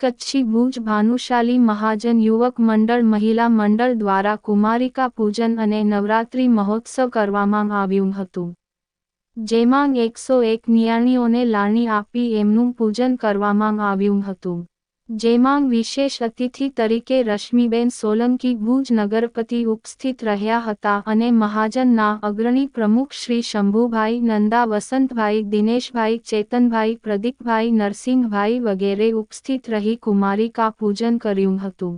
કચ્છી ભુજ ભાનુશાલી મહાજન યુવક મંડળ મહિલા મંડળ દ્વારા કુમારિકા પૂજન અને નવરાત્રિ મહોત્સવ કરવામાં આવ્યું હતું, જેમાં 101 નિયાણીઓને લાણી આપી એમનું પૂજન કરવામાં આવ્યું હતું, જેમાં વિશેષ અતિથિ તરીકે રશ્મિબેન સોલંકી ભુજ નગરપતિ ઉપસ્થિત રહ્યા હતા અને મહાજનના અગ્રણી પ્રમુખ શ્રી શંભુભાઈ નંદા, વસંતભાઈ, દિનેશભાઈ, ચેતનભાઈ, પ્રદીપભાઈ, નરસિંહભાઈ વગેરે ઉપસ્થિત રહી કુમારિકા પૂજન કર્યું હતું,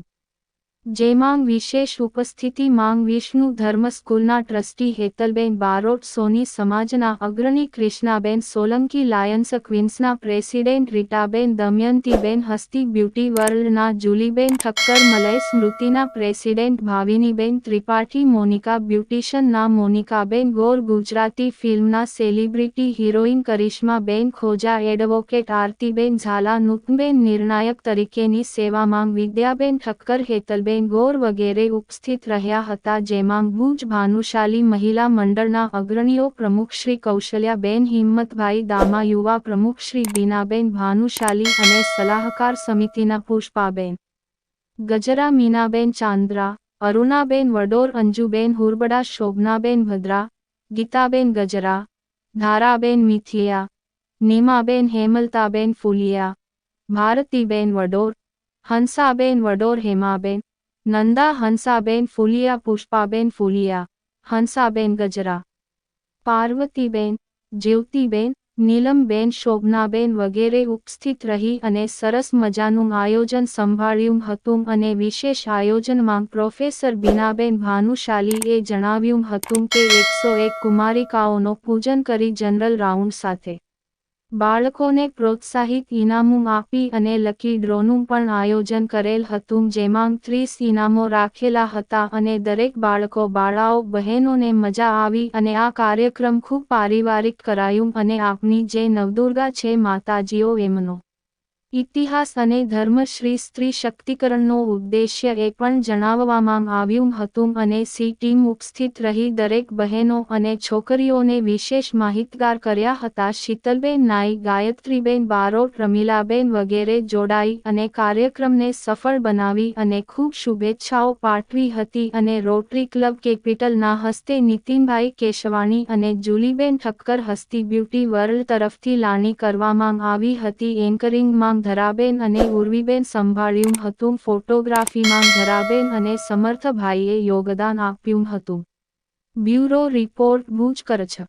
જેમાં વિશેષ ઉપસ્થિતિ માંગ વિષ્ણુ ધર્મ સ્કૂલના ટ્રસ્ટી હેતલબેન બારોટ, સોની સમાજના અગ્રણી કૃષ્ણાબેન સોલંકી, લાયન્સ ક્વીન્સના પ્રેસિડેન્ટ રીટાબેન, દમયંતીબેન હસ્તી, beauty વર્લ્ડના જુલીબેન Thakkar, મલય સ્મૃતિના president ભાવિનીબેન Tripathi, Monica બ્યુટિશનના મોનિકાબેન ગોર, ગુજરાતી ફિલ્મના સેલિબ્રિટી હિરોઈન કરિશ્માબેન ખોજા, એડવોકેટ આરતીબેન ઝાલા, નૂતનબેન નિર્ણાયક તરીકેની સેવામાં વિદ્યાબેન ઠક્કર, હેતલબેન ગોર વગેરે ઉપસ્થિત રહ્યા હતા, જેમાં ભુજ ભાનુશાલી મહિલા મંડળના અગ્રણીઓ પ્રમુખ શ્રી કૌશલ્યાબેન હિંમતભાઈ દામા, યુવા પ્રમુખ શ્રી બીનાબેન ભાનુશાલી અને સલાહકાર સમિતિના પુષ્પાબેન ગજરા, મીનાબેન ચાંદ્રા, અરુણાબેન વડોર, અંજુબેન હુરબડા, શોભનાબેન ભદ્રા, ગીતાબેન ગજરા, ધારાબેન મિથિયા, નીમાબેન હેમલતાબેન ફુલિયા, ભારતીબેન વડોર, હંસાબેન વડોર, હેમાબેન નંદા, હંસાબેન ફુલિયા, પુષ્પાબેન ફુલિયા, હંસાબેન ગજરા, પાર્વતીબેન, જ્યોતિબેન, નીલમબેન, શોભનાબેન વગેરે ઉપસ્થિત રહી અને સરસ મજાનું આયોજન સંભાળ્યું હતું અને વિશેષ આયોજનમાં પ્રોફેસર બીનાબેન ભાનુશાલીએ જણાવ્યું હતું કે 101 કુમારિકાઓનો પૂજન કરી જનરલ રાઉન્ડ સાથે બાળકોને પ્રોત્સાહિત ઇનામો આપી અને લકી ડ્રોનું પણ આયોજન કરેલ હતું, જેમાં 30 ઇનામો રાખેલા હતા અને દરેક બાળકો, બાળાઓ, બહેનોને મજા આવી અને આ કાર્યક્રમ ખૂબ પારિવારિક કરાયું અને આપણી જે નવદુર્ગા છે માતાજીઓ એમનો ઇતિહાસ અને ધર્મ શ્રી સ્ત્રી શક્તિકરણનો ઉદ્દેશ્ય એ પણ જણાવવામાં આવ્યું હતું અને સી ટીમ ઉપસ્થિત રહી દરેક બહેનો અને છોકરીઓને વિશેષ માહિતગાર કર્યા હતા. શીતલબેન નાઈ, ગાયત્રીબેન બારોટ, રમીલાબેન વગેરે જોડાઈ અને કાર્યક્રમને સફળ બનાવી અને ખૂબ શુભેચ્છાઓ પાઠવી હતી અને રોટરી ક્લબ કેપિટલના હસ્તે નીતિનભાઈ કેશવાણી અને જુલીબેન ઠક્કર હસ્તી બ્યુટી વર્લ્ડ તરફથી લાણી કરવામાં આવી હતી. એન્કરિંગમાં ધરાબેન અને ઉર્વીબેન સંભાળ્યું હતું. ફોટોગ્રાફીમાં ધરાબેન અને સમર્થભાઈએ યોગદાન આપ્યું હતું. Bureau report, Bhuj Kutch.